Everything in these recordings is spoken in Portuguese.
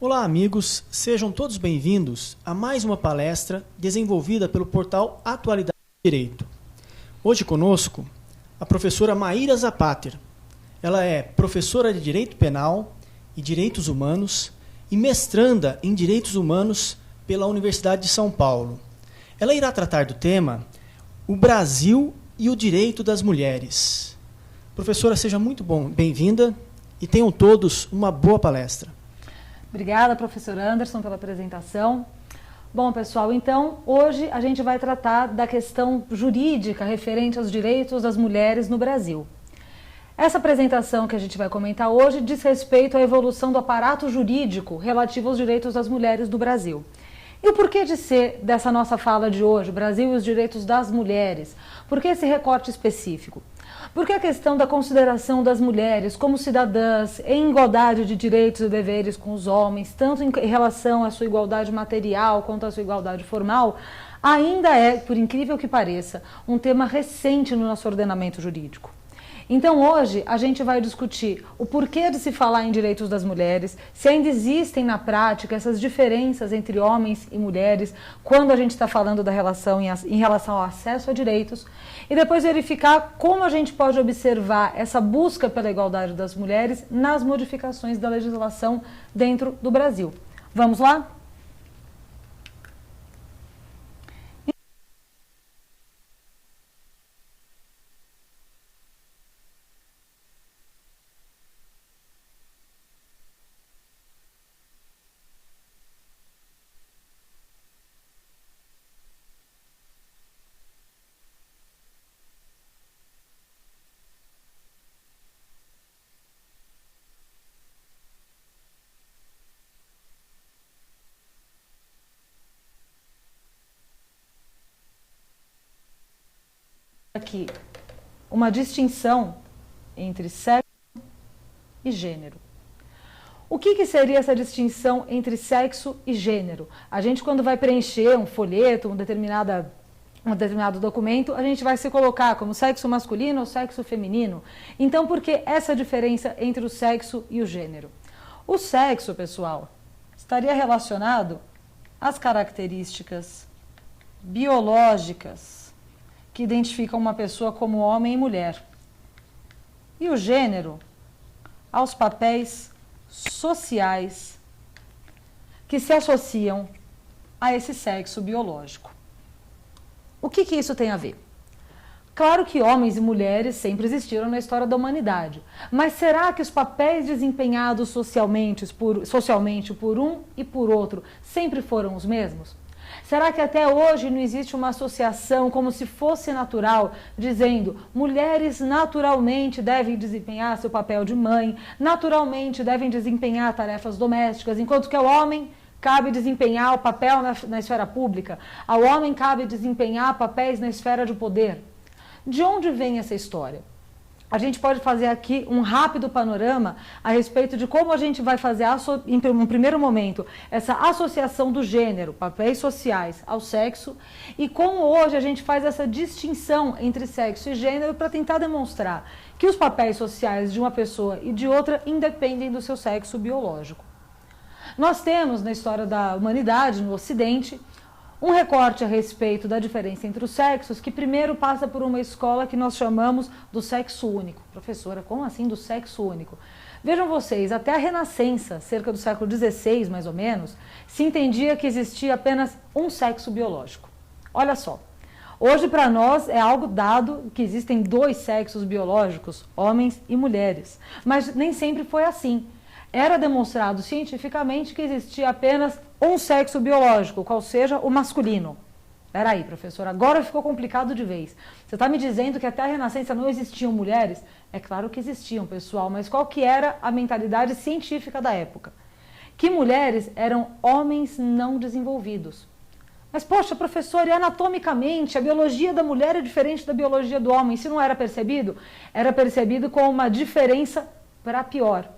Olá, amigos, sejam todos bem-vindos a mais uma palestra desenvolvida pelo portal Atualidade do Direito. Hoje conosco a professora Maíra Zapater. Ela é professora de Direito Penal e Direitos Humanos e mestranda em Direitos Humanos pela Universidade de São Paulo. Ela irá tratar do tema O Brasil e o Direito das Mulheres. Professora, seja muito bem-vinda e tenham todos uma boa palestra. Obrigada, professor Anderson, pela apresentação. Bom, pessoal, então, hoje a gente vai tratar da questão jurídica referente aos direitos das mulheres no Brasil. Essa apresentação que a gente vai comentar hoje diz respeito à evolução do aparato jurídico relativo aos direitos das mulheres do Brasil. E o porquê de ser dessa nossa fala de hoje, Brasil e os direitos das mulheres? Por que esse recorte específico? Porque a questão da consideração das mulheres como cidadãs em igualdade de direitos e deveres com os homens, tanto em relação à sua igualdade material quanto à sua igualdade formal, ainda é, por incrível que pareça, um tema recente no nosso ordenamento jurídico. Então hoje a gente vai discutir o porquê de se falar em direitos das mulheres, se ainda existem na prática essas diferenças entre homens e mulheres, quando a gente está falando da relação em relação ao acesso a direitos, e depois verificar como a gente pode observar essa busca pela igualdade das mulheres nas modificações da legislação dentro do Brasil. Vamos lá? Aqui uma distinção entre sexo e gênero. O que seria essa distinção entre sexo e gênero? A gente, quando vai preencher um folheto, um determinado documento, a gente vai se colocar como sexo masculino ou sexo feminino. Então, por que essa diferença entre o sexo e o gênero? O sexo, pessoal, estaria relacionado às características biológicas que identificam uma pessoa como homem e mulher. E o gênero, aos papéis sociais que se associam a esse sexo biológico. O que isso tem a ver? Claro que homens e mulheres sempre existiram na história da humanidade, mas será que os papéis desempenhados socialmente por um e por outro sempre foram os mesmos? Será que até hoje não existe uma associação como se fosse natural, dizendo mulheres naturalmente devem desempenhar seu papel de mãe, naturalmente devem desempenhar tarefas domésticas, enquanto que ao homem cabe desempenhar o papel na esfera pública, ao homem cabe desempenhar papéis na esfera de poder? De onde vem essa história? A gente pode fazer aqui um rápido panorama a respeito de como a gente vai fazer, em um primeiro momento, essa associação do gênero, papéis sociais, ao sexo, e como hoje a gente faz essa distinção entre sexo e gênero para tentar demonstrar que os papéis sociais de uma pessoa e de outra independem do seu sexo biológico. Nós temos, na história da humanidade, no Ocidente, um recorte a respeito da diferença entre os sexos, que primeiro passa por uma escola que nós chamamos do sexo único. Professora, como assim do sexo único? Vejam vocês, até a Renascença, cerca do século XVI, mais ou menos, se entendia que existia apenas um sexo biológico. Olha só, hoje para nós é algo dado que existem dois sexos biológicos, homens e mulheres, mas nem sempre foi assim. Era demonstrado cientificamente que existia apenas um sexo biológico, qual seja o masculino. Peraí, professor, agora ficou complicado de vez. Você está me dizendo que até a Renascença não existiam mulheres? É claro que existiam, pessoal, mas qual que era a mentalidade científica da época? Que mulheres eram homens não desenvolvidos. Mas, poxa, professor, e anatomicamente a biologia da mulher é diferente da biologia do homem. Se não era percebido? Era percebido como uma diferença para pior.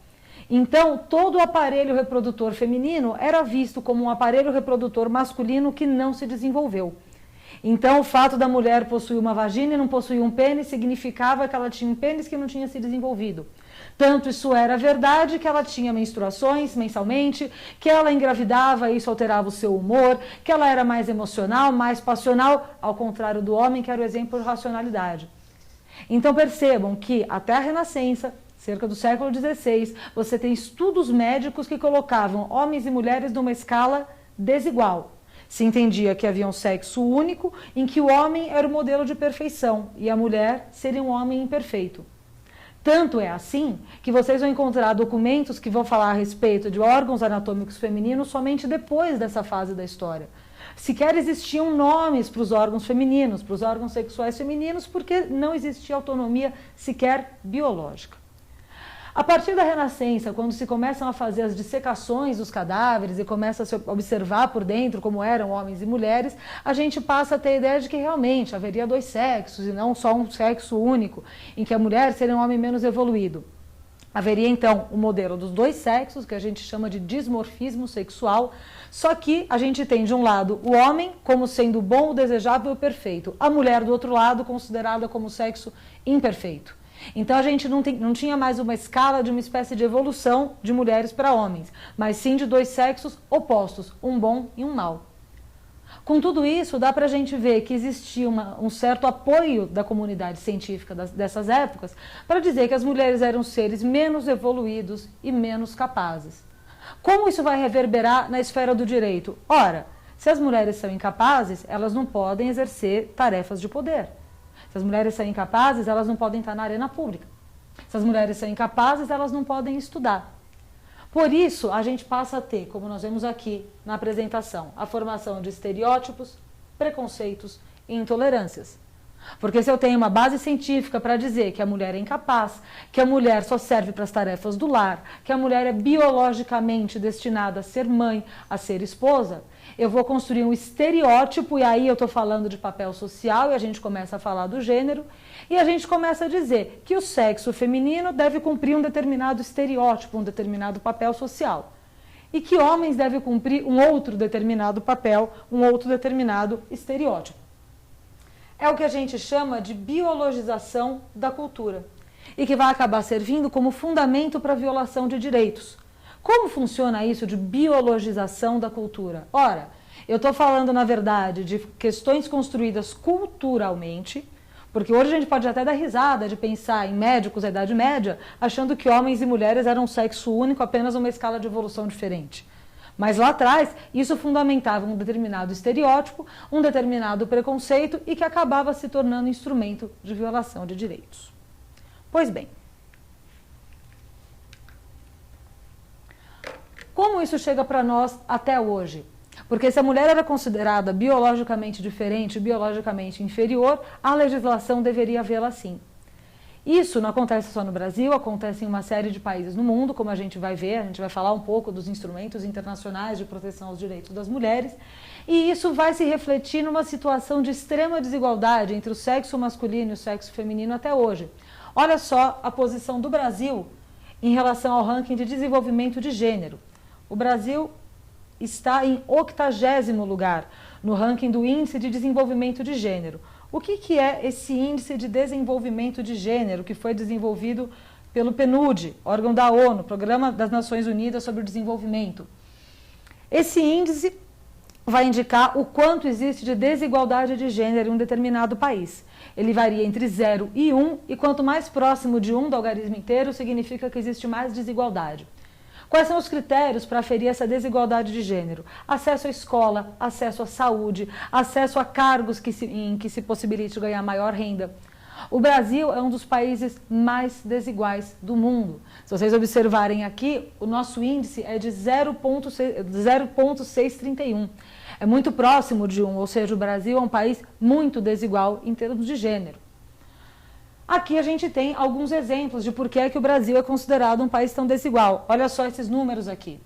Então, todo o aparelho reprodutor feminino era visto como um aparelho reprodutor masculino que não se desenvolveu. Então, o fato da mulher possuir uma vagina e não possuir um pênis significava que ela tinha um pênis que não tinha se desenvolvido. Tanto isso era verdade que ela tinha menstruações mensalmente, que ela engravidava e isso alterava o seu humor, que ela era mais emocional, mais passional, ao contrário do homem, que era o exemplo de racionalidade. Então percebam que até a Renascença, cerca do século XVI, você tem estudos médicos que colocavam homens e mulheres numa escala desigual. Se entendia que havia um sexo único, em que o homem era o modelo de perfeição e a mulher seria um homem imperfeito. Tanto é assim que vocês vão encontrar documentos que vão falar a respeito de órgãos anatômicos femininos somente depois dessa fase da história. Sequer existiam nomes para os órgãos femininos, para os órgãos sexuais femininos, porque não existia autonomia sequer biológica. A partir da Renascença, quando se começam a fazer as dissecações dos cadáveres e começa a se observar por dentro como eram homens e mulheres, a gente passa a ter a ideia de que realmente haveria dois sexos e não só um sexo único, em que a mulher seria um homem menos evoluído. Haveria então o modelo dos dois sexos, que a gente chama de dimorfismo sexual, só que a gente tem de um lado o homem como sendo bom, desejável e perfeito, a mulher do outro lado considerada como sexo imperfeito. Então a gente não tinha mais uma escala de uma espécie de evolução de mulheres para homens, mas sim de dois sexos opostos, um bom e um mau. Com tudo isso, dá para a gente ver que existia um certo apoio da comunidade científica dessas épocas para dizer que as mulheres eram seres menos evoluídos e menos capazes. Como isso vai reverberar na esfera do direito? Ora, se as mulheres são incapazes, elas não podem exercer tarefas de poder. Se as mulheres são incapazes, elas não podem estar na arena pública. Se as mulheres são incapazes, elas não podem estudar. Por isso, a gente passa a ter, como nós vemos aqui na apresentação, a formação de estereótipos, preconceitos e intolerâncias. Porque se eu tenho uma base científica para dizer que a mulher é incapaz, que a mulher só serve para as tarefas do lar, que a mulher é biologicamente destinada a ser mãe, a ser esposa, eu vou construir um estereótipo, e aí eu estou falando de papel social, e a gente começa a falar do gênero, e a gente começa a dizer que o sexo feminino deve cumprir um determinado estereótipo, um determinado papel social, e que homens devem cumprir um outro determinado papel, um outro determinado estereótipo. É o que a gente chama de biologização da cultura, e que vai acabar servindo como fundamento para a violação de direitos. Como funciona isso de biologização da cultura? Ora, eu estou falando, na verdade, de questões construídas culturalmente, porque hoje a gente pode até dar risada de pensar em médicos da Idade Média, achando que homens e mulheres eram um sexo único, apenas uma escala de evolução diferente. Mas lá atrás, isso fundamentava um determinado estereótipo, um determinado preconceito e que acabava se tornando instrumento de violação de direitos. Pois bem, como isso chega para nós até hoje? Porque se a mulher era considerada biologicamente diferente, biologicamente inferior, a legislação deveria vê-la assim. Isso não acontece só no Brasil, acontece em uma série de países no mundo, como a gente vai ver, a gente vai falar um pouco dos instrumentos internacionais de proteção aos direitos das mulheres, e isso vai se refletir numa situação de extrema desigualdade entre o sexo masculino e o sexo feminino até hoje. Olha só a posição do Brasil em relação ao ranking de desenvolvimento de gênero. O Brasil está em 80º lugar no ranking do Índice de Desenvolvimento de Gênero. O que é esse Índice de Desenvolvimento de Gênero que foi desenvolvido pelo PNUD, órgão da ONU, Programa das Nações Unidas sobre o Desenvolvimento? Esse índice vai indicar o quanto existe de desigualdade de gênero em um determinado país. Ele varia entre 0 e 1, e quanto mais próximo de 1 do algarismo inteiro, significa que existe mais desigualdade. Quais são os critérios para aferir essa desigualdade de gênero? Acesso à escola, acesso à saúde, acesso a cargos em que se possibilite ganhar maior renda. O Brasil é um dos países mais desiguais do mundo. Se vocês observarem aqui, o nosso índice é de 0,631. É muito próximo de 1, ou seja, o Brasil é um país muito desigual em termos de gênero. Aqui a gente tem alguns exemplos de por que é que o Brasil é considerado um país tão desigual. Olha só esses números aqui.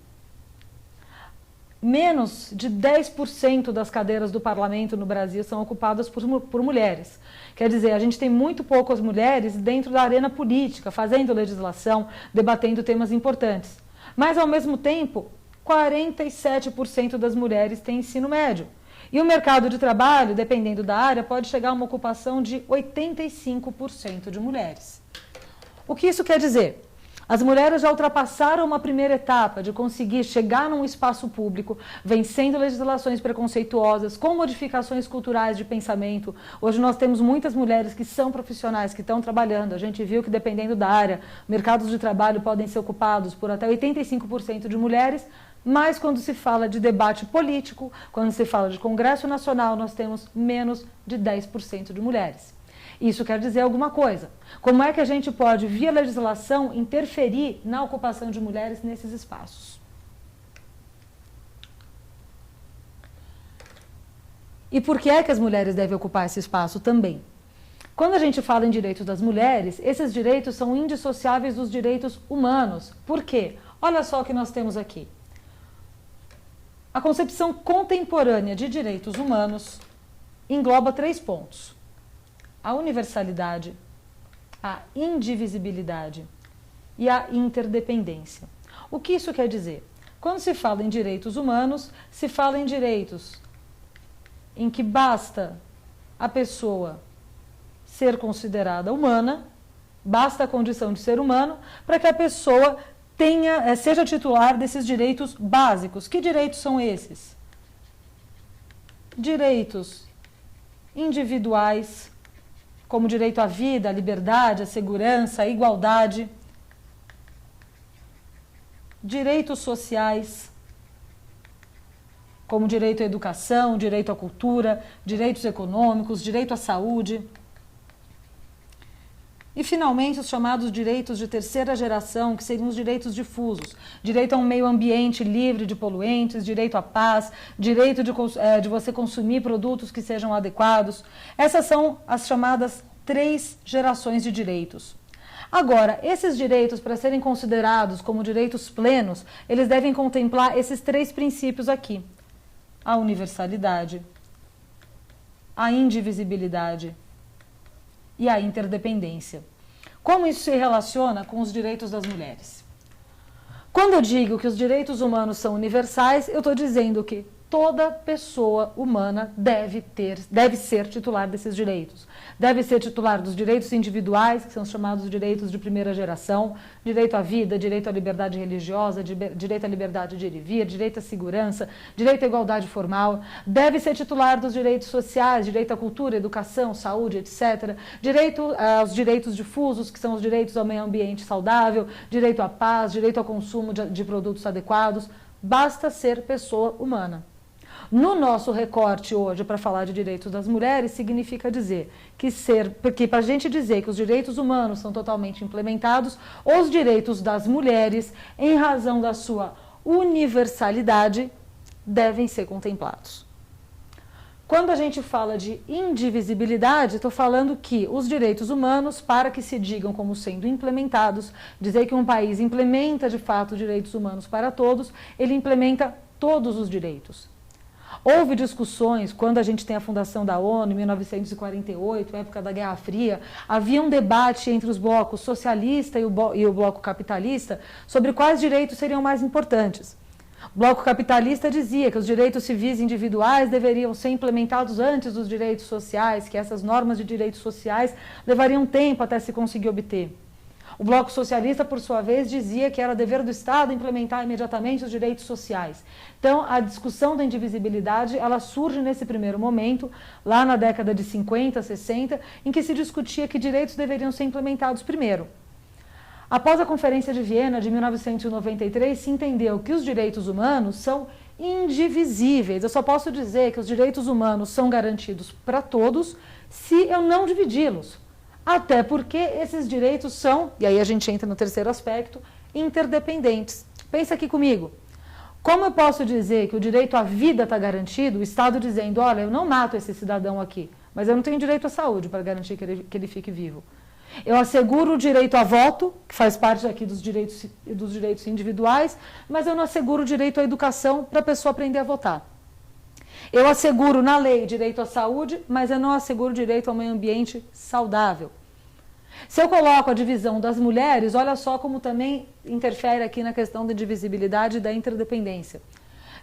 Menos de 10% das cadeiras do parlamento no Brasil são ocupadas por mulheres. Quer dizer, a gente tem muito poucas mulheres dentro da arena política, fazendo legislação, debatendo temas importantes. Mas, ao mesmo tempo, 47% das mulheres têm ensino médio. E o mercado de trabalho, dependendo da área, pode chegar a uma ocupação de 85% de mulheres. O que isso quer dizer? As mulheres já ultrapassaram uma primeira etapa de conseguir chegar num espaço público, vencendo legislações preconceituosas, com modificações culturais de pensamento. Hoje nós temos muitas mulheres que são profissionais, que estão trabalhando. A gente viu que, dependendo da área, mercados de trabalho podem ser ocupados por até 85% de mulheres, mas quando se fala de debate político, quando se fala de Congresso Nacional, nós temos menos de 10% de mulheres. Isso quer dizer alguma coisa. Como é que a gente pode, via legislação, interferir na ocupação de mulheres nesses espaços? E por que é que as mulheres devem ocupar esse espaço também? Quando a gente fala em direitos das mulheres, esses direitos são indissociáveis dos direitos humanos. Por quê? Olha só o que nós temos aqui. A concepção contemporânea de direitos humanos engloba 3 pontos. A universalidade, a indivisibilidade e a interdependência. O que isso quer dizer? Quando se fala em direitos humanos, se fala em direitos em que basta a pessoa ser considerada humana, basta a condição de ser humano, para que a pessoa seja titular desses direitos básicos. Que direitos são esses? Direitos individuais, como direito à vida, à liberdade, à segurança, à igualdade. Direitos sociais, como direito à educação, direito à cultura, direitos econômicos, direito à saúde. E, finalmente, os chamados direitos de terceira geração, que seriam os direitos difusos. Direito a um meio ambiente livre de poluentes, direito à paz, direito de você consumir produtos que sejam adequados. Essas são as chamadas 3 gerações de direitos. Agora, esses direitos, para serem considerados como direitos plenos, eles devem contemplar esses 3 princípios aqui. A universalidade, a indivisibilidade e a interdependência. Como isso se relaciona com os direitos das mulheres? Quando eu digo que os direitos humanos são universais, eu estou dizendo que toda pessoa humana deve ser titular desses direitos. Deve ser titular dos direitos individuais, que são chamados direitos de primeira geração, direito à vida, direito à liberdade religiosa, direito à liberdade de ir e vir, direito à segurança, direito à igualdade formal. Deve ser titular dos direitos sociais, direito à cultura, educação, saúde, etc. Direito aos direitos difusos, que são os direitos ao meio ambiente saudável, direito à paz, direito ao consumo de produtos adequados. Basta ser pessoa humana. No nosso recorte hoje, para falar de direitos das mulheres, significa dizer porque para a gente dizer que os direitos humanos são totalmente implementados, os direitos das mulheres, em razão da sua universalidade, devem ser contemplados. Quando a gente fala de indivisibilidade, estou falando que os direitos humanos, para que se digam como sendo implementados, dizer que um país implementa de fato direitos humanos para todos, ele implementa todos os direitos. Houve discussões, quando a gente tem a fundação da ONU, em 1948, época da Guerra Fria, havia um debate entre os blocos socialista e o bloco capitalista sobre quais direitos seriam mais importantes. O bloco capitalista dizia que os direitos civis individuais deveriam ser implementados antes dos direitos sociais, que essas normas de direitos sociais levariam tempo até se conseguir obter. O bloco socialista, por sua vez, dizia que era dever do Estado implementar imediatamente os direitos sociais. Então, a discussão da indivisibilidade, ela surge nesse primeiro momento, lá na década de 50, 60, em que se discutia que direitos deveriam ser implementados primeiro. Após a Conferência de Viena, de 1993, se entendeu que os direitos humanos são indivisíveis. Eu só posso dizer que os direitos humanos são garantidos para todos se eu não dividi-los. Até porque esses direitos são, e aí a gente entra no terceiro aspecto, interdependentes. Pensa aqui comigo. Como eu posso dizer que o direito à vida está garantido, o Estado dizendo, olha, eu não mato esse cidadão aqui, mas eu não tenho direito à saúde para garantir que ele fique vivo. Eu asseguro o direito a voto, que faz parte aqui dos direitos individuais, mas eu não asseguro o direito à educação para a pessoa aprender a votar. Eu asseguro na lei direito à saúde, mas eu não asseguro direito ao meio ambiente saudável. Se eu coloco a divisão das mulheres, olha só como também interfere aqui na questão da divisibilidade e da interdependência.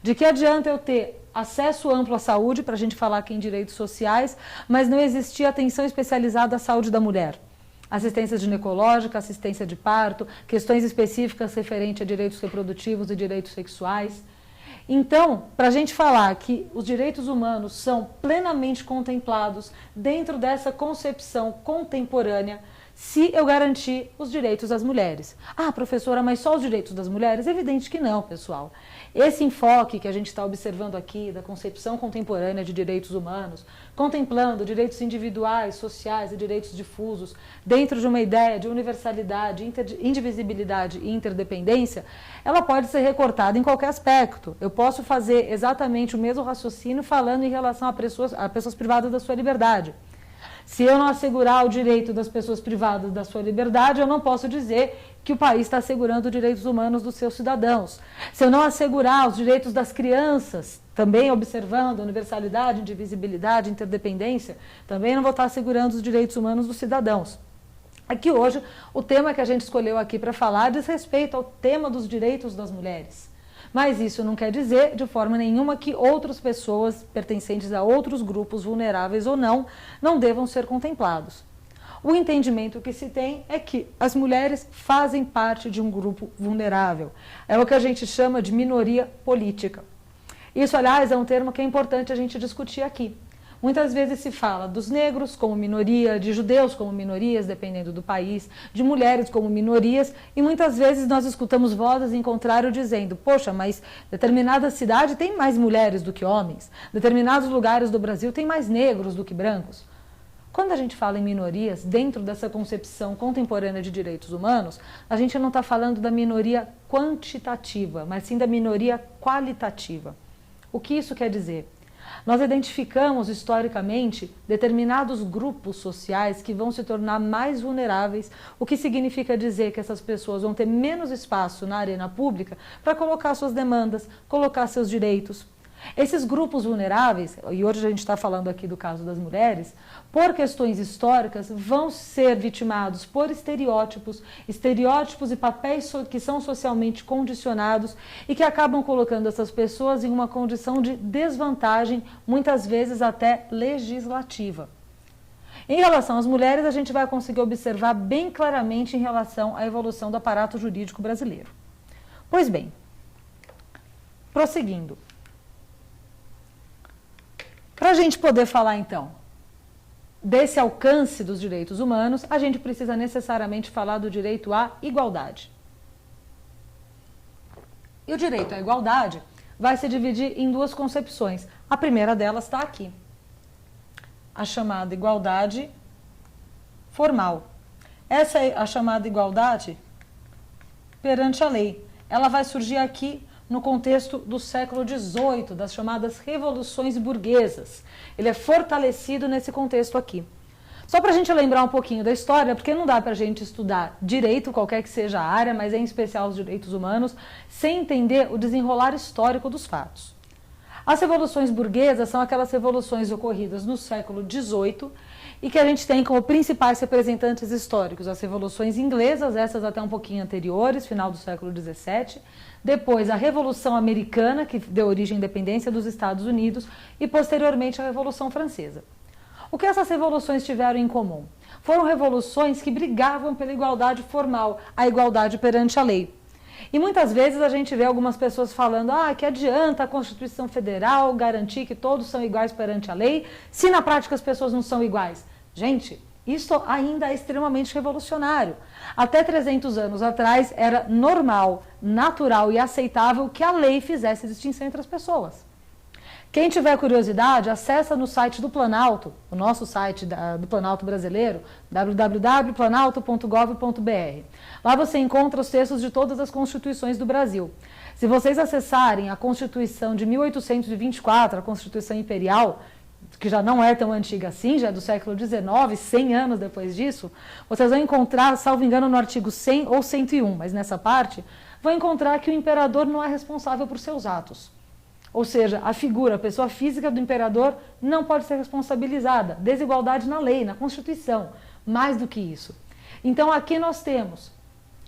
De que adianta eu ter acesso amplo à saúde, para a gente falar aqui em direitos sociais, mas não existir atenção especializada à saúde da mulher? Assistência ginecológica, assistência de parto, questões específicas referentes a direitos reprodutivos e direitos sexuais. Então, para a gente falar que os direitos humanos são plenamente contemplados dentro dessa concepção contemporânea, se eu garantir os direitos das mulheres. Ah, professora, mas só os direitos das mulheres? Evidente que não, pessoal. Esse enfoque que a gente está observando aqui da concepção contemporânea de direitos humanos, contemplando direitos individuais, sociais e direitos difusos, dentro de uma ideia de universalidade, indivisibilidade e interdependência, ela pode ser recortada em qualquer aspecto. Eu posso fazer exatamente o mesmo raciocínio falando em relação a pessoas privadas da sua liberdade. Se eu não assegurar o direito das pessoas privadas da sua liberdade, eu não posso dizer que o país está assegurando os direitos humanos dos seus cidadãos. Se eu não assegurar os direitos das crianças, também observando a universalidade, indivisibilidade, interdependência, também não vou estar assegurando os direitos humanos dos cidadãos. Aqui hoje, o tema que a gente escolheu aqui para falar diz respeito ao tema dos direitos das mulheres. Mas isso não quer dizer, de forma nenhuma, que outras pessoas pertencentes a outros grupos, vulneráveis ou não devam ser contemplados. O entendimento que se tem é que as mulheres fazem parte de um grupo vulnerável. É o que a gente chama de minoria política. Isso, aliás, é um termo que é importante a gente discutir aqui. Muitas vezes se fala dos negros como minoria, de judeus como minorias, dependendo do país, de mulheres como minorias, e muitas vezes nós escutamos vozes em contrário dizendo, poxa, mas determinada cidade tem mais mulheres do que homens, determinados lugares do Brasil tem mais negros do que brancos. Quando a gente fala em minorias, dentro dessa concepção contemporânea de direitos humanos, a gente não está falando da minoria quantitativa, mas sim da minoria qualitativa. O que isso quer dizer? Nós identificamos historicamente determinados grupos sociais que vão se tornar mais vulneráveis, o que significa dizer que essas pessoas vão ter menos espaço na arena pública para colocar suas demandas, colocar seus direitos. Esses grupos vulneráveis, e hoje a gente está falando aqui do caso das mulheres, por questões históricas, vão ser vitimados por estereótipos e papéis que são socialmente condicionados e que acabam colocando essas pessoas em uma condição de desvantagem, muitas vezes até legislativa. Em relação às mulheres, a gente vai conseguir observar bem claramente em relação à evolução do aparato jurídico brasileiro. Pois bem, prosseguindo. Para a gente poder falar, então, desse alcance dos direitos humanos, a gente precisa necessariamente falar do direito à igualdade. E o direito à igualdade vai se dividir em duas concepções. A primeira delas está aqui, a chamada igualdade formal. Essa é a chamada igualdade perante a lei. Ela vai surgir aqui no contexto do século XVIII, das chamadas revoluções burguesas. Ele é fortalecido nesse contexto aqui. Só para a gente lembrar um pouquinho da história, porque não dá para a gente estudar direito, qualquer que seja a área, mas em especial os direitos humanos, sem entender o desenrolar histórico dos fatos. As revoluções burguesas são aquelas revoluções ocorridas no século XVIII e que a gente tem como principais representantes históricos as revoluções inglesas, essas até um pouquinho anteriores, final do século XVII, depois a Revolução Americana, que deu origem à independência dos Estados Unidos, e posteriormente a Revolução Francesa. O que essas revoluções tiveram em comum? Foram revoluções que brigavam pela igualdade formal, a igualdade perante a lei. E muitas vezes a gente vê algumas pessoas falando que adianta a Constituição Federal garantir que todos são iguais perante a lei, se na prática as pessoas não são iguais. Gente, isso ainda é extremamente revolucionário. Até 300 anos atrás era normal, natural e aceitável que a lei fizesse distinção entre as pessoas. Quem tiver curiosidade, acessa no site do Planalto, o nosso site do Planalto brasileiro, www.planalto.gov.br. Lá você encontra os textos de todas as constituições do Brasil. Se vocês acessarem a Constituição de 1824, a Constituição Imperial, que já não é tão antiga assim, já é do século XIX, 100 anos depois disso, vocês vão encontrar, salvo engano, no artigo 100 ou 101, mas nessa parte, vão encontrar que o imperador não é responsável por seus atos. Ou seja, a figura, a pessoa física do imperador não pode ser responsabilizada. Desigualdade na lei, na Constituição. Mais do que isso. Então aqui nós temos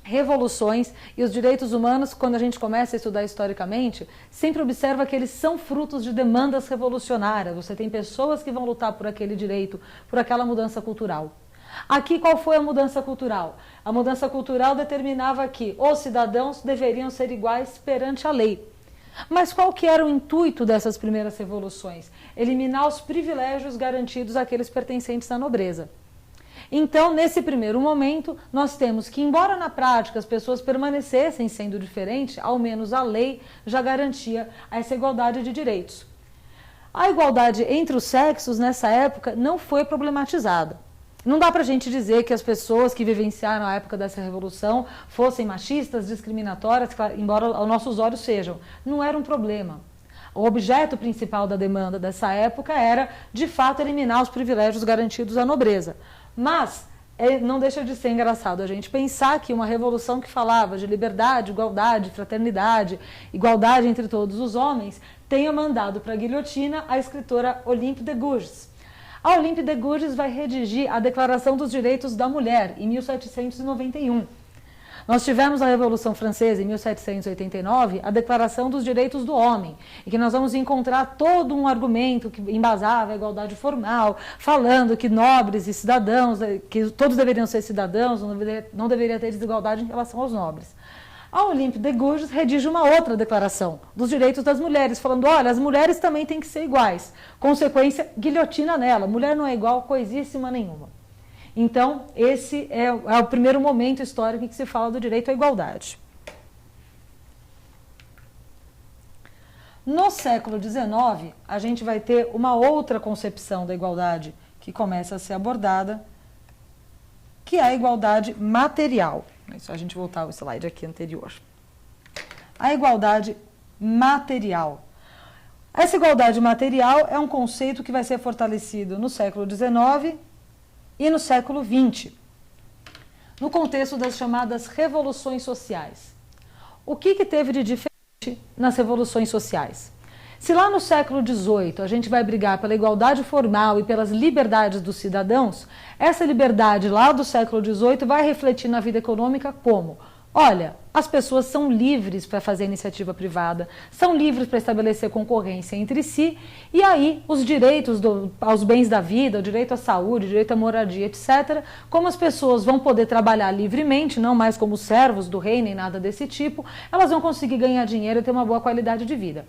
revoluções e os direitos humanos, quando a gente começa a estudar historicamente, sempre observa que eles são frutos de demandas revolucionárias. Você tem pessoas que vão lutar por aquele direito, por aquela mudança cultural. Aqui qual foi a mudança cultural? A mudança cultural determinava que os cidadãos deveriam ser iguais perante a lei. Mas qual que era o intuito dessas primeiras revoluções? Eliminar os privilégios garantidos àqueles pertencentes à nobreza. Então, nesse primeiro momento, nós temos que, embora na prática as pessoas permanecessem sendo diferentes, ao menos a lei já garantia essa igualdade de direitos. A igualdade entre os sexos, nessa época, não foi problematizada. Não dá para a gente dizer que as pessoas que vivenciaram a época dessa revolução fossem machistas, discriminatórias, embora aos nossos olhos sejam. Não era um problema. O objeto principal da demanda dessa época era, de fato, eliminar os privilégios garantidos à nobreza. Mas não deixa de ser engraçado a gente pensar que uma revolução que falava de liberdade, igualdade, fraternidade, igualdade entre todos os homens, tenha mandado para a guilhotina a escritora Olympe de Gouges. A Olympe de Gouges vai redigir a Declaração dos Direitos da Mulher, em 1791. Nós tivemos a Revolução Francesa, em 1789, a Declaração dos Direitos do Homem, em que nós vamos encontrar todo um argumento que embasava a igualdade formal, falando que nobres e cidadãos, que todos deveriam ser cidadãos, não deveria ter desigualdade em relação aos nobres. A Olympe de Gouges redige uma outra declaração dos direitos das mulheres, falando, olha, as mulheres também têm que ser iguais. Consequência, guilhotina nela. Mulher não é igual coisíssima nenhuma. Então, esse é o primeiro momento histórico em que se fala do direito à igualdade. No século XIX, a gente vai ter uma outra concepção da igualdade que começa a ser abordada, que é a igualdade material. É só a gente voltar ao slide aqui anterior. A igualdade material. Essa igualdade material é um conceito que vai ser fortalecido no século XIX e no século XX, no contexto das chamadas revoluções sociais. O que teve de diferente nas revoluções sociais? Se lá no século XVIII a gente vai brigar pela igualdade formal e pelas liberdades dos cidadãos, essa liberdade lá do século XVIII vai refletir na vida econômica como? Olha, as pessoas são livres para fazer iniciativa privada, são livres para estabelecer concorrência entre si, e aí os direitos aos bens da vida, o direito à saúde, o direito à moradia, etc., como as pessoas vão poder trabalhar livremente, não mais como servos do rei, nem nada desse tipo, elas vão conseguir ganhar dinheiro e ter uma boa qualidade de vida.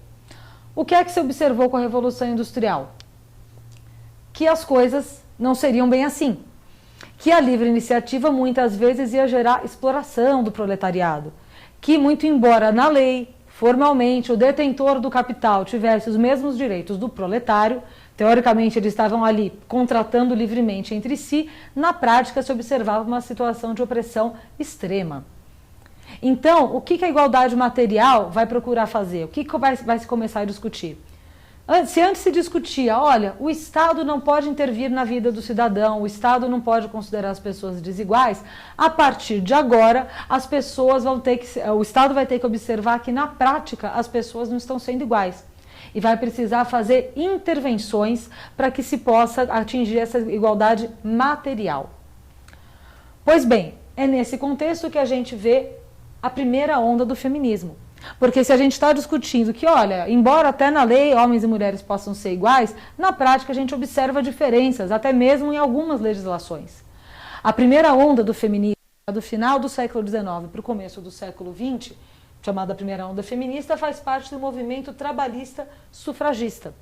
O que é que se observou com a Revolução Industrial? Que as coisas não seriam bem assim. Que a livre iniciativa muitas vezes ia gerar exploração do proletariado. Que, muito embora na lei, formalmente, o detentor do capital tivesse os mesmos direitos do proletário, teoricamente eles estavam ali contratando livremente entre si, na prática se observava uma situação de opressão extrema. Então, o que a igualdade material vai procurar fazer? O que vai se começar a discutir? Se antes se discutia, olha, o Estado não pode intervir na vida do cidadão, o Estado não pode considerar as pessoas desiguais, a partir de agora as pessoas vão ter que, o Estado vai ter que observar que na prática as pessoas não estão sendo iguais. E vai precisar fazer intervenções para que se possa atingir essa igualdade material. Pois bem, é nesse contexto que a gente vê a primeira onda do feminismo. Porque se a gente está discutindo que, olha, embora até na lei homens e mulheres possam ser iguais, na prática a gente observa diferenças, até mesmo em algumas legislações. A primeira onda do feminismo, do final do século XIX para o começo do século XX, chamada primeira onda feminista, faz parte do movimento trabalhista sufragista.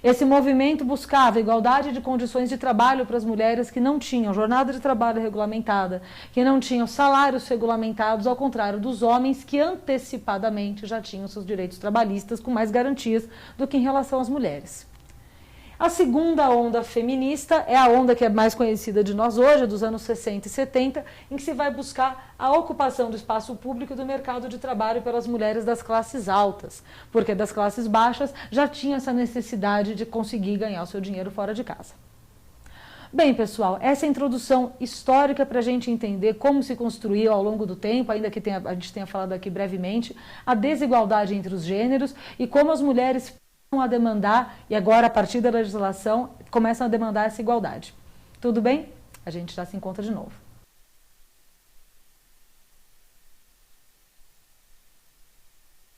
Esse movimento buscava igualdade de condições de trabalho para as mulheres que não tinham jornada de trabalho regulamentada, que não tinham salários regulamentados, ao contrário dos homens que antecipadamente já tinham seus direitos trabalhistas com mais garantias do que em relação às mulheres. A segunda onda feminista é a onda que é mais conhecida de nós hoje, dos anos 60 e 70, em que se vai buscar a ocupação do espaço público e do mercado de trabalho pelas mulheres das classes altas, porque das classes baixas já tinha essa necessidade de conseguir ganhar o seu dinheiro fora de casa. Bem, pessoal, essa é a introdução histórica para a gente entender como se construiu ao longo do tempo, ainda que a gente tenha falado aqui brevemente, a desigualdade entre os gêneros e como as mulheres a demandar, e agora a partir da legislação começam a demandar essa igualdade. Tudo bem? A gente já se encontra de novo.